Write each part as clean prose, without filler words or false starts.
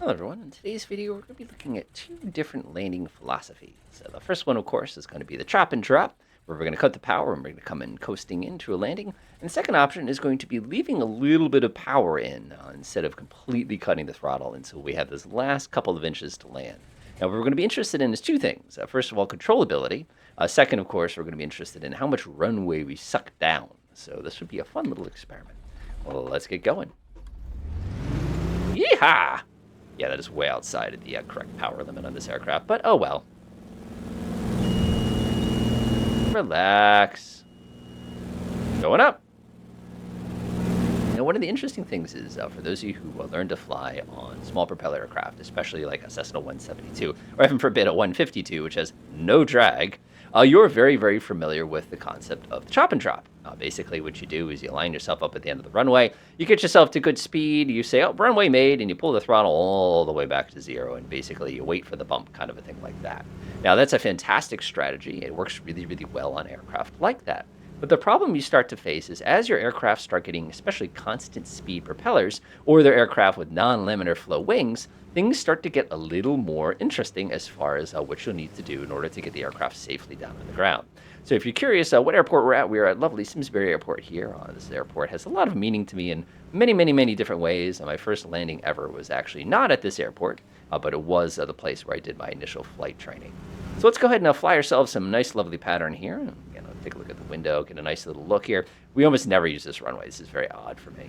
Hello everyone, in today's video we're going to be looking at two different landing philosophies. So the first one, of course, is going to be the chop and drop, where we're going to cut the power and we're going to come in coasting into a landing. And the second option is going to be leaving a little bit of power in instead of completely cutting the throttle until we have this last couple of inches to land. Now what we're going to be interested in is two things. First of all, controllability. Second, of course, we're going to be interested in how much runway we suck down. So this would be a fun little experiment. Well, let's get going. Yeehaw! Yeah, that is way outside of the correct power limit on this aircraft, but oh well. Relax. Going up. Now, one of the interesting things is, for those of you who learn to fly on small propeller aircraft, especially like a Cessna 172, or heaven forbid a 152, which has no drag, you're very, very familiar with the concept of the chop and drop. Basically, what you do is you line yourself up at the end of the runway, you get yourself to good speed, you say, oh, runway made, and you pull the throttle all the way back to zero, and basically you wait for the bump, kind of a thing like that. Now, that's a fantastic strategy. It works really, really well on aircraft like that. But the problem you start to face is as your aircraft start getting especially constant speed propellers, or their aircraft with non-laminar flow wings, things start to get a little more interesting as far as what you'll need to do in order to get the aircraft safely down on the ground. So if you're curious what airport we're at lovely Simsbury Airport here. This airport has a lot of meaning to me in many, many, many different ways. My first landing ever was actually not at this airport, but it was the place where I did my initial flight training. So let's go ahead and fly ourselves some nice, lovely pattern here. Again, I'll take a look at the window, get a nice little look here. We almost never use this runway. This is very odd for me.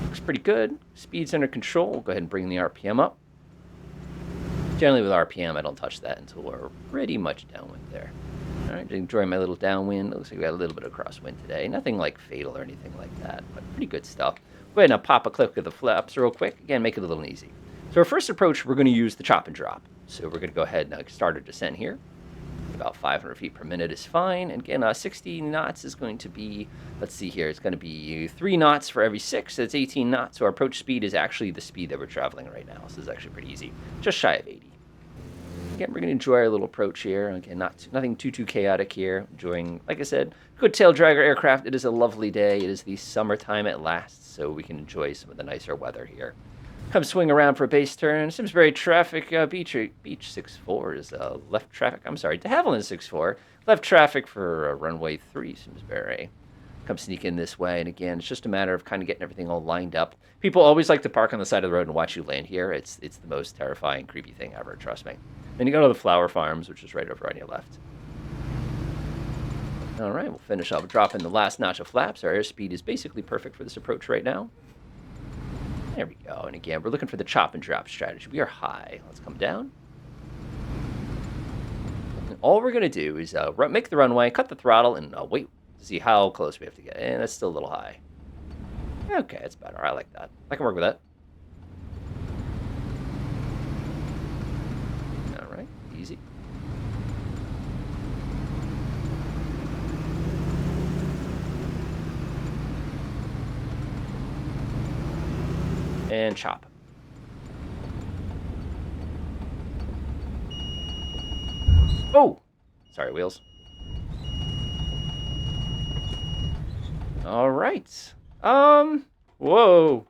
Looks pretty good. Speed's under control. We'll go ahead and bring the RPM up. Generally with RPM, I don't touch that until we're pretty much downwind there. All right, enjoying my little downwind. Looks like we got a little bit of crosswind today. Nothing like fatal or anything like that, but pretty good stuff. Go ahead and pop a click of the flaps real quick. Again, make it a little easy. So our first approach, we're going to use the chop and drop. So we're going to go ahead and start our descent here. About 500 feet per minute is fine. And again, 60 knots is going to be, let's see here, it's going to be 3 knots for every 6. That's 18 knots. So our approach speed is actually the speed that we're traveling right now. So this is actually pretty easy. Just shy of 80. Again, we're going to enjoy our little approach here. Again, nothing too chaotic here. Enjoying, like I said, good tail dragger aircraft. It is a lovely day. It is the summertime at last, so we can enjoy some of the nicer weather here. Come swing around for a base turn. Simsbury traffic, Beach 64 is left traffic. I'm sorry, de Havilland 64. Left traffic for runway 3, Simsbury. Come sneak in this way, and again, it's just a matter of kind of getting everything all lined up. People always like to park on the side of the road and watch you land here. It's the most terrifying, creepy thing ever, trust me. Then you go to the flower farms, which is right over on your left. All right, we'll finish off dropping the last notch of flaps. Our airspeed is basically perfect for this approach right now. There we go. And again, we're looking for the chop and drop strategy. We are high. Let's come down. And all we're going to do is make the runway, cut the throttle, and wait to see how close we have to get. And that's still a little high. Okay, that's better. I like that. I can work with that. All right, easy. And chop. Oh! Sorry, wheels. All right. Whoa.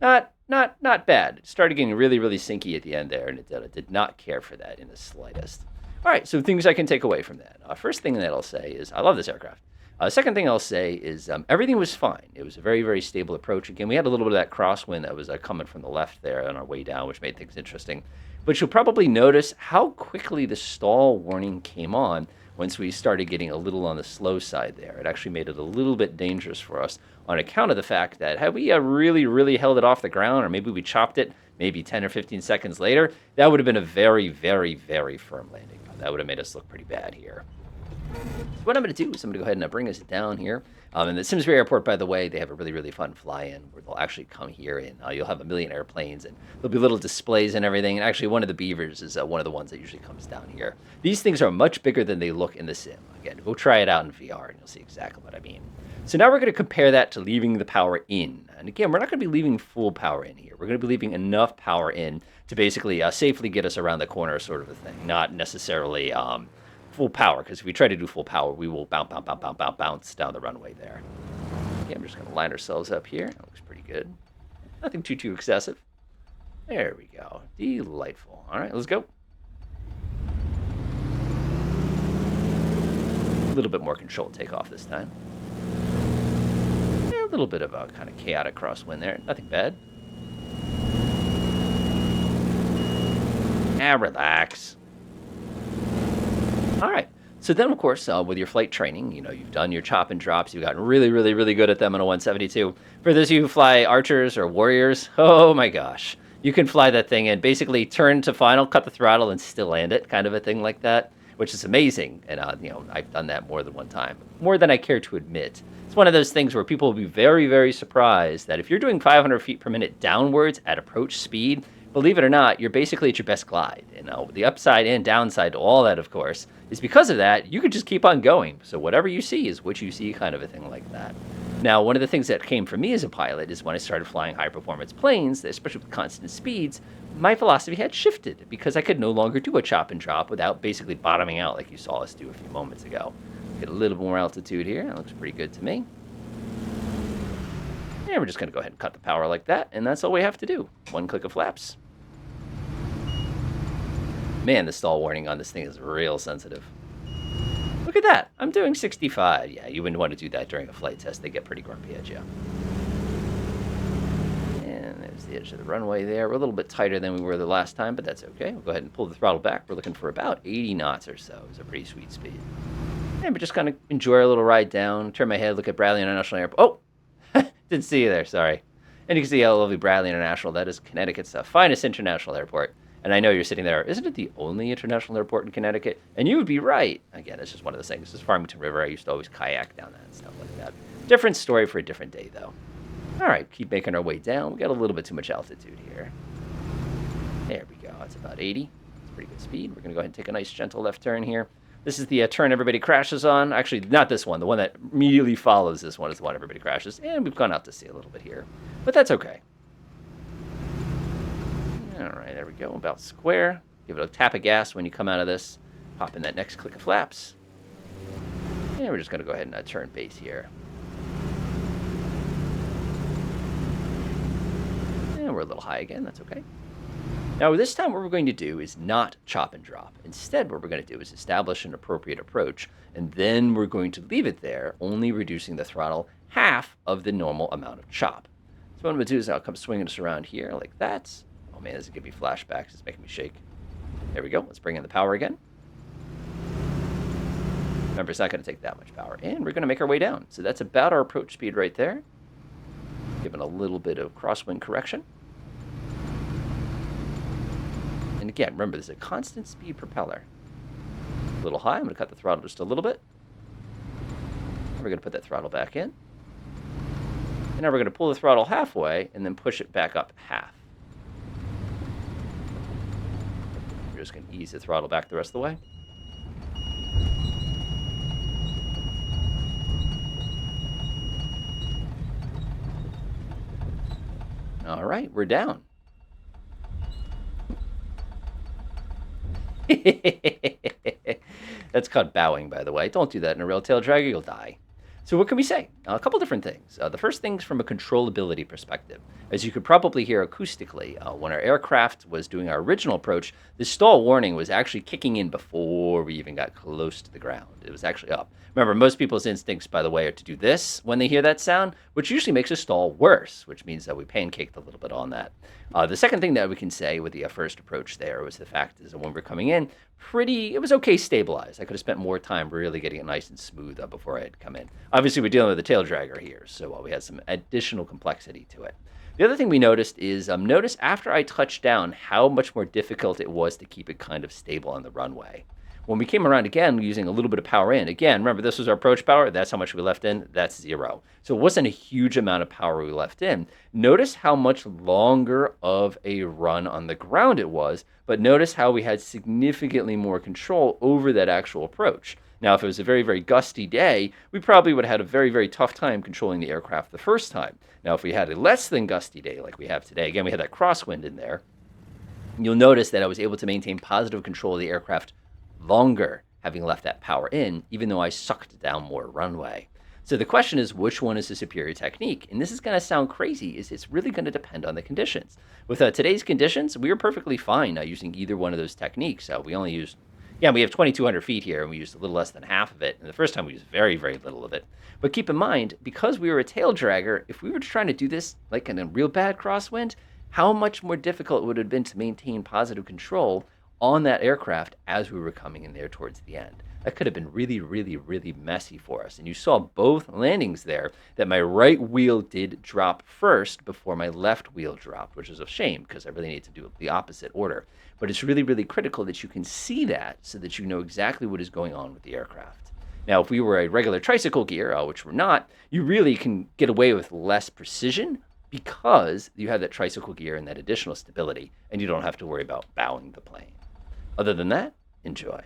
Not bad. It started getting really, really sinky at the end there, and it did not care for that in the slightest. All right, so things I can take away from that. First thing that I'll say is I love this aircraft. Second thing I'll say is everything was fine. It was a very, very stable approach. Again, we had a little bit of that crosswind that was coming from the left there on our way down, which made things interesting. But you'll probably notice how quickly the stall warning came on once we started getting a little on the slow side there. It actually made it a little bit dangerous for us on account of the fact that had we really, really held it off the ground, or maybe we chopped it maybe 10 or 15 seconds later, that would have been a very, very, very firm landing. That would have made us look pretty bad here. So what I'm going to do is I'm going to go ahead and bring us down here. And the Simsbury Airport, by the way, they have a really, really fun fly-in where they'll actually come here and you'll have a million airplanes and there'll be little displays and everything. And actually, one of the Beavers is one of the ones that usually comes down here. These things are much bigger than they look in the sim. Again, go try it out in VR and you'll see exactly what I mean. So now we're going to compare that to leaving the power in. And again, we're not going to be leaving full power in here. We're going to be leaving enough power in to basically safely get us around the corner, sort of a thing. Not necessarily full power, because if we try to do full power, we will bounce down the runway there. Okay, I'm just going to line ourselves up here. That looks pretty good. Nothing too excessive. There we go. Delightful. All right, let's go. A little bit more controlled takeoff this time. Yeah, a little bit of a kind of chaotic crosswind there. Nothing bad. Relax. All right. So then, of course, with your flight training, you've done your chop and drops. You've gotten really, really, really good at them on a 172. For those of you who fly archers or warriors, oh my gosh, you can fly that thing and basically turn to final, cut the throttle, and still land it, kind of a thing like that, which is amazing. And I've done that more than one time, more than I care to admit. It's one of those things where people will be very, very surprised that if you're doing 500 feet per minute downwards at approach speed, believe it or not, you're basically at your best glide. The upside and downside to all that, of course, is because of that, you could just keep on going. So whatever you see is what you see, kind of a thing like that. Now, one of the things that came for me as a pilot is when I started flying high-performance planes, especially with constant speeds, my philosophy had shifted because I could no longer do a chop and drop without basically bottoming out like you saw us do a few moments ago. Get a little more altitude here. That looks pretty good to me. And we're just going to go ahead and cut the power like that, and that's all we have to do. One click of flaps. Man, the stall warning on this thing is real sensitive. Look at that. I'm doing 65. Yeah, you wouldn't want to do that during a flight test. They get pretty grumpy at you. And there's the edge of the runway there. We're a little bit tighter than we were the last time, but that's okay. We'll go ahead and pull the throttle back. We're looking for about 80 knots or so. It's a pretty sweet speed. And we just kind of enjoy our little ride down. Turn my head, look at Bradley International Airport. Oh, didn't see you there. Sorry. And you can see how lovely Bradley International. That is Connecticut's finest international airport. And I know you're sitting there, isn't it the only international airport in Connecticut? And you would be right. Again, it's just one of those things. This is Farmington River. I used to always kayak down that and stuff like that. Different story for a different day, though. All right, keep making our way down. We got a little bit too much altitude here. There we go. It's about 80. It's pretty good speed. We're going to go ahead and take a nice gentle left turn here. This is the turn everybody crashes on. Actually, not this one. The one that immediately follows this one is the one everybody crashes. And we've gone out to sea a little bit here. But that's okay. All right, there we go. About square. Give it a tap of gas when you come out of this. Pop in that next click of flaps. And we're just going to go ahead and turn base here. And we're a little high again. That's okay. Now, this time what we're going to do is not chop and drop. Instead, what we're going to do is establish an appropriate approach, and then we're going to leave it there, only reducing the throttle half of the normal amount of chop. So what I'm going to do is I'll come swinging us around here like that. Oh man, this is giving me flashbacks. It's making me shake. There we go. Let's bring in the power again. Remember, it's not going to take that much power. And we're going to make our way down. So that's about our approach speed right there. Giving a little bit of crosswind correction. And again, remember, this is a constant speed propeller. A little high. I'm going to cut the throttle just a little bit. We're going to put that throttle back in. And now we're going to pull the throttle halfway and then push it back up half. We're just going to ease the throttle back the rest of the way. All right, we're down. That's called bowing, by the way. Don't do that in a real tail dragger, you'll die. So what can we say? A couple different things. The first thing's from a controllability perspective. As you could probably hear acoustically, when our aircraft was doing our original approach, the stall warning was actually kicking in before we even got close to the ground. It was actually up. Remember, most people's instincts, by the way, are to do this when they hear that sound, which usually makes a stall worse, which means that we pancaked a little bit on that. The second thing that we can say with the first approach there was the fact is that when we're coming in, it was okay stabilized. I could have spent more time really getting it nice and smooth before I had come in. Obviously, we're dealing with a tail dragger here, so we had some additional complexity to it. The other thing we noticed is, notice after I touched down how much more difficult it was to keep it kind of stable on the runway. When we came around again, using a little bit of power in, again, remember this was our approach power, that's how much we left in, that's 0. So it wasn't a huge amount of power we left in. Notice how much longer of a run on the ground it was, but notice how we had significantly more control over that actual approach. Now, if it was a very, very gusty day, we probably would have had a very, very tough time controlling the aircraft the first time. Now, if we had a less than gusty day like we have today, again, we had that crosswind in there, you'll notice that I was able to maintain positive control of the aircraft longer, having left that power in, even though I sucked down more runway. So the question is, which one is the superior technique? And this is going to sound crazy, is it's really going to depend on the conditions. With today's conditions, we were perfectly fine using either one of those techniques. We only used, yeah, we have 2,200 feet here, and we used a little less than half of it. And the first time we used very, very little of it. But keep in mind, because we were a tail dragger, if we were trying to do this like in a real bad crosswind, how much more difficult it would have been to maintain positive control on that aircraft as we were coming in there towards the end. That could have been really, really, really messy for us. And you saw both landings there that my right wheel did drop first before my left wheel dropped, which is a shame because I really need to do the opposite order. But it's really, really critical that you can see that so that you know exactly what is going on with the aircraft. Now, if we were a regular tricycle gear, which we're not, you really can get away with less precision because you have that tricycle gear and that additional stability, and you don't have to worry about bowing the plane. Other than that, enjoy.